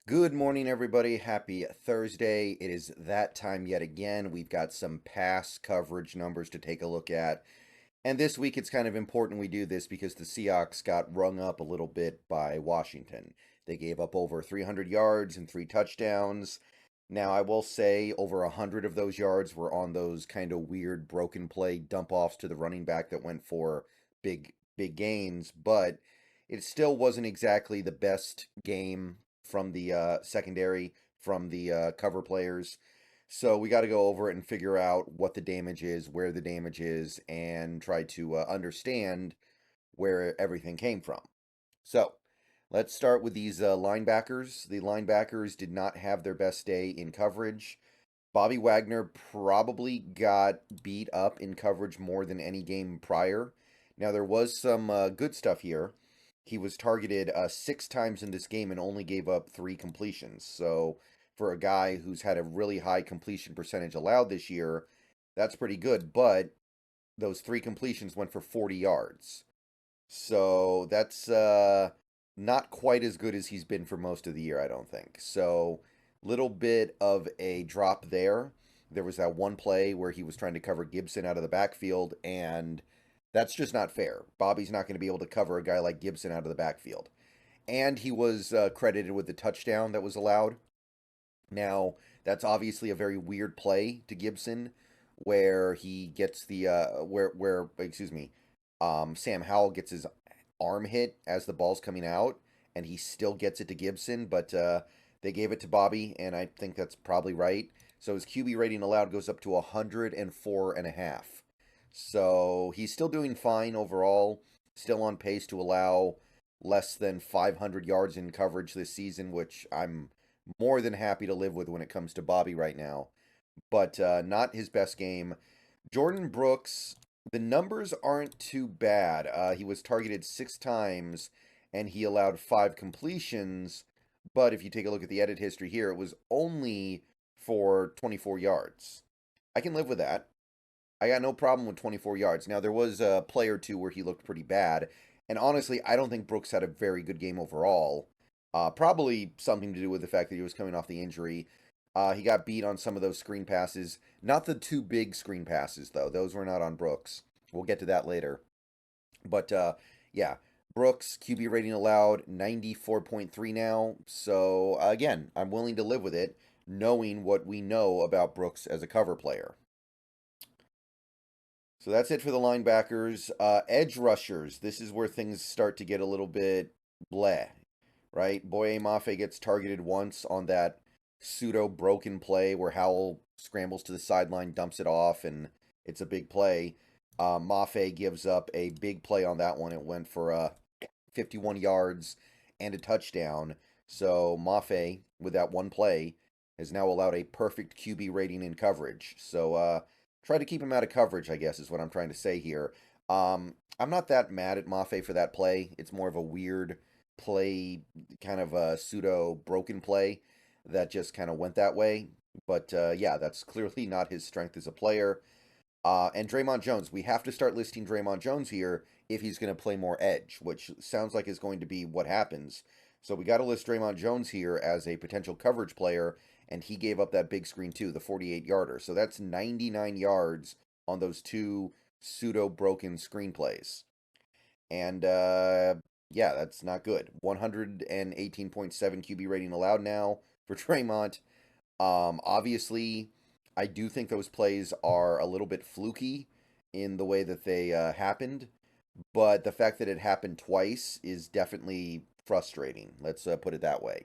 Good morning, everybody. Happy Thursday. It is that time yet again. We've got some pass coverage numbers to take a look at. And this week it's kind of important we do this because the Seahawks got rung up a little bit by Washington. They gave up over 300 yards and 3 touchdowns. Now, I will say over 100 of those yards were on those kind of weird broken play dump offs to the running back that went for big gains, but it still wasn't exactly the best game from the secondary, from the cover players. So we got to go over it and figure out what the damage is, where the damage is, and try to understand where everything came from. So let's start with these linebackers. The linebackers did not have their best day in coverage. Bobby Wagner probably got beat up in coverage more than any game prior. Now, there was some good stuff here. He was targeted 6 times in this game and only gave up 3 completions. So, for a guy who's had a really high completion percentage allowed this year, that's pretty good. But those 3 completions went for 40 yards. So, that's not quite as good as he's been for most of the year, I don't think. So, little bit of a drop there. There was that one play where he was trying to cover Gibson out of the backfield, and that's just not fair. Bobby's not going to be able to cover a guy like Gibson out of the backfield. And he was credited with the touchdown that was allowed. Now, that's obviously a very weird play to Gibson, where he gets the where excuse me, Sam Howell gets his arm hit as the ball's coming out, and he still gets it to Gibson, but they gave it to Bobby, and I think that's probably right. So his QB rating allowed goes up to 104.5. So he's still doing fine overall, still on pace to allow less than 500 yards in coverage this season, which I'm more than happy to live with when it comes to Bobby right now. But not his best game. Jordan Brooks, the numbers aren't too bad. He was targeted 6 times and he allowed 5 completions. But if you take a look at the edit history here, it was only for 24 yards. I can live with that. I got no problem with 24 yards. Now, there was a play or two where he looked pretty bad. And honestly, I don't think Brooks had a very good game overall. Probably something to do with the fact that he was coming off the injury. He got beat on some of those screen passes. Not the 2 big screen passes, though. Those were not on Brooks. We'll get to that later. But yeah, Brooks, QB rating allowed 94.3 now. So again, I'm willing to live with it, knowing what we know about Brooks as a cover player. So that's it for the linebackers. Edge rushers. This is where things start to get a little bit bleh, right? Boye Mafe gets targeted once on that pseudo broken play where Howell scrambles to the sideline, dumps it off, and it's a big play. Mafe gives up a big play on that one. It went for 51 yards and a touchdown. So Mafe, with that one play, has now allowed a perfect QB rating in coverage. So try to keep him out of coverage, I guess, is what I'm trying to say here. I'm not that mad at Mafe for that play. It's more of a weird play, kind of a pseudo broken play that just kind of went that way. But yeah, that's clearly not his strength as a player. And Draymond Jones, we have to start listing Draymond Jones here if he's going to play more edge, which sounds like is going to be what happens. So we got to list Draymond Jones here as a potential coverage player, and he gave up that big screen too, the 48-yarder. So that's 99 yards on those 2 pseudo broken screenplays. And yeah, that's not good. 118.7 QB rating allowed now for Draymond. Obviously, I do think those plays are a little bit fluky in the way that they happened, but the fact that it happened twice is definitely frustrating. Let's put it that way.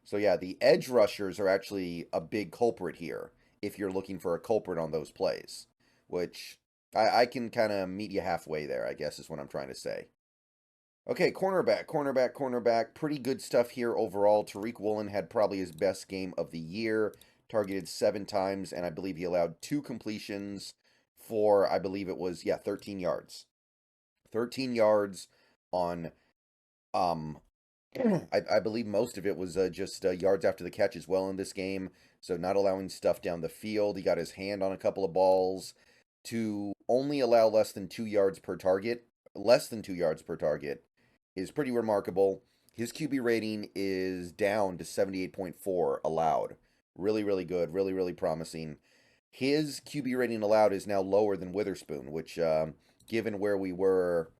So yeah, the edge rushers are actually a big culprit here if you're looking for a culprit on those plays, which I can kind of meet you halfway there, I guess is what I'm trying to say. Okay, cornerback. Pretty good stuff here overall. Tariq Woolen had probably his best game of the year. Targeted 7 times, and I believe he allowed 2 completions for, I believe it was, yeah, 13 yards. 13 yards on, um, I believe most of it was just yards after the catch as well in this game. So not allowing stuff down the field. He got his hand on a couple of balls. To only allow less than 2 yards per target, is pretty remarkable. His QB rating is down to 78.4 allowed. Really, really good. Really, really promising. His QB rating allowed is now lower than Witherspoon, which, given where we were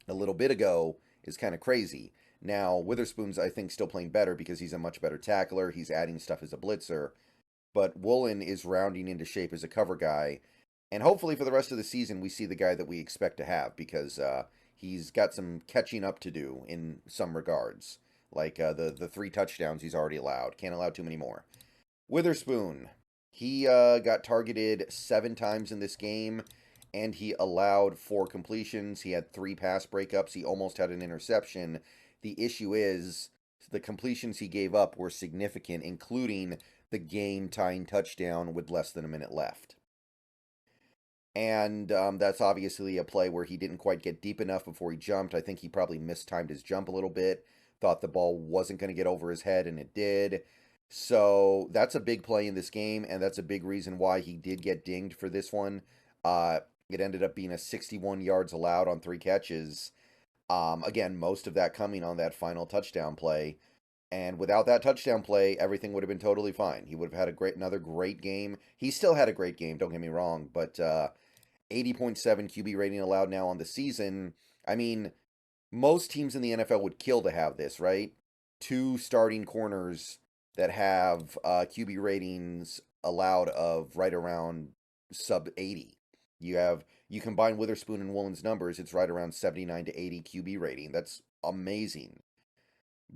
a little bit ago, is kind of crazy. Now, Witherspoon's, I think, still playing better because he's a much better tackler. He's adding stuff as a blitzer. But Woolen is rounding into shape as a cover guy. And hopefully for the rest of the season, we see the guy that we expect to have because he's got some catching up to do in some regards. Like the 3 touchdowns he's already allowed. Can't allow too many more. Witherspoon. He got targeted 7 times in this game, and he allowed 4 completions. He had 3 pass breakups. He almost had an interception. The issue is the completions he gave up were significant, including the game-tying touchdown with less than a minute left. And that's obviously a play where he didn't quite get deep enough before he jumped. I think he probably mistimed his jump a little bit, thought the ball wasn't going to get over his head, and it did. So that's a big play in this game, and that's a big reason why he did get dinged for this one. It ended up being a 61 yards allowed on 3 catches. Again, most of that coming on that final touchdown play. And without that touchdown play, everything would have been totally fine. He would have had another great game. He still had a great game, don't get me wrong, but 80.7 QB rating allowed now on the season. I mean, most teams in the NFL would kill to have this, right? 2 starting corners that have QB ratings allowed of right around sub 80. You combine Witherspoon and Woolen's numbers, it's right around 79 to 80 QB rating. That's amazing.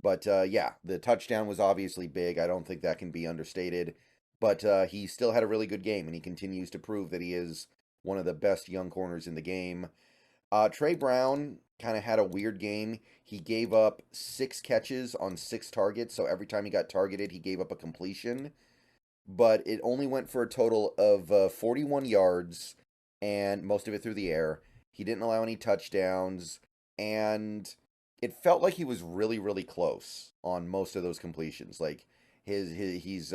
But yeah, the touchdown was obviously big. I don't think that can be understated. But he still had a really good game, and he continues to prove that he is one of the best young corners in the game. Trey Brown kind of had a weird game. He gave up 6 catches on 6 targets, so every time he got targeted, he gave up a completion. But it only went for a total of 41 yards, and most of it through the air. He didn't allow any touchdowns, and it felt like he was really, really close on most of those completions. Like he's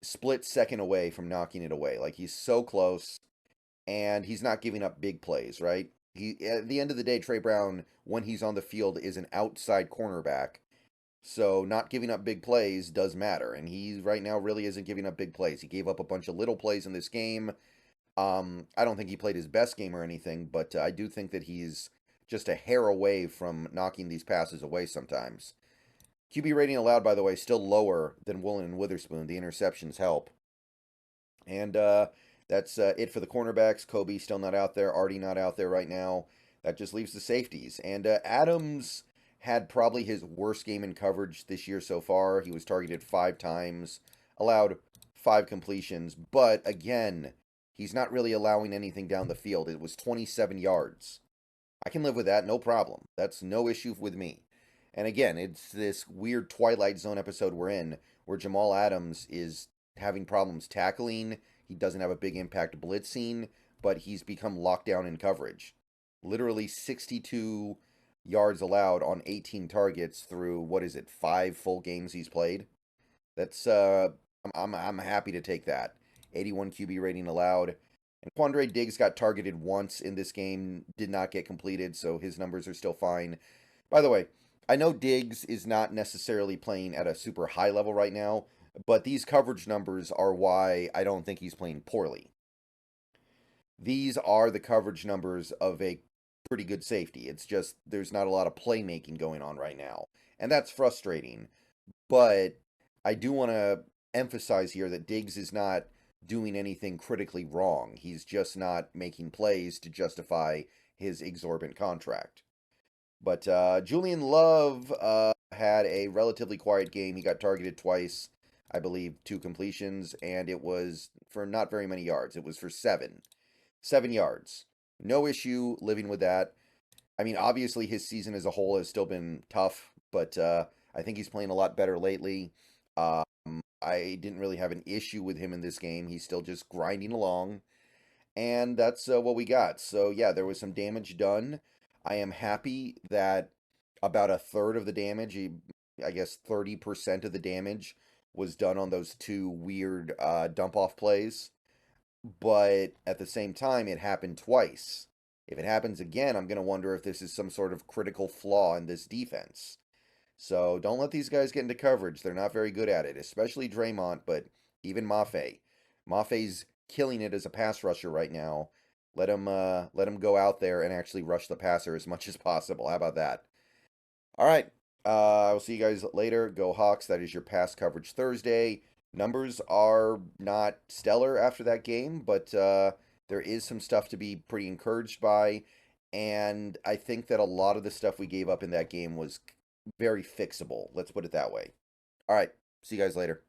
split second away from knocking it away. Like he's so close, and he's not giving up big plays, right? He at the end of the day, Trey Brown, when he's on the field, is an outside cornerback. So not giving up big plays does matter, and he right now really isn't giving up big plays. He gave up a bunch of little plays in this game. I don't think he played his best game or anything, but I do think that he's just a hair away from knocking these passes away sometimes. QB rating allowed, by the way, still lower than Woolen and Witherspoon. The interceptions help. And that's it for the cornerbacks. Kobe still not out there. Artie not out there right now. That just leaves the safeties. And Adams had probably his worst game in coverage this year so far. He was targeted 5 times, allowed 5 completions. But again, he's not really allowing anything down the field. It was 27 yards. I can live with that, no problem. That's no issue with me. And again, it's this weird Twilight Zone episode we're in where Jamal Adams is having problems tackling. He doesn't have a big impact blitzing, but he's become locked down in coverage. Literally 62 yards allowed on 18 targets through, what is it, 5 full games he's played? That's, I'm happy to take that. 81 QB rating allowed. And Quandre Diggs got targeted once in this game, did not get completed, so his numbers are still fine. By the way, I know Diggs is not necessarily playing at a super high level right now, but these coverage numbers are why I don't think he's playing poorly. These are the coverage numbers of a pretty good safety. It's just there's not a lot of playmaking going on right now, and that's frustrating. But I do want to emphasize here that Diggs is not doing anything critically wrong. He's just not making plays to justify his exorbitant contract. But Julian Love had a relatively quiet game. He got targeted twice, I believe 2 completions, and it was for not very many yards. It was for 7. 7 yards. No issue living with that. I mean, obviously his season as a whole has still been tough, but I think he's playing a lot better lately. I didn't really have an issue with him in this game. He's still just grinding along. And that's what we got. So, yeah, there was some damage done. I am happy that about a third of the damage, I guess 30% of the damage, was done on those 2 weird dump-off plays. But at the same time, it happened twice. If it happens again, I'm going to wonder if this is some sort of critical flaw in this defense. So don't let these guys get into coverage. They're not very good at it, especially Draymond, but even Mafe. Mafe's killing it as a pass rusher right now. Let him go out there and actually rush the passer as much as possible. How about that? All right. I will see you guys later. Go Hawks. That is your pass coverage Thursday. Numbers are not stellar after that game, but there is some stuff to be pretty encouraged by. And I think that a lot of the stuff we gave up in that game was very fixable. Let's put it that way. All right. See you guys later.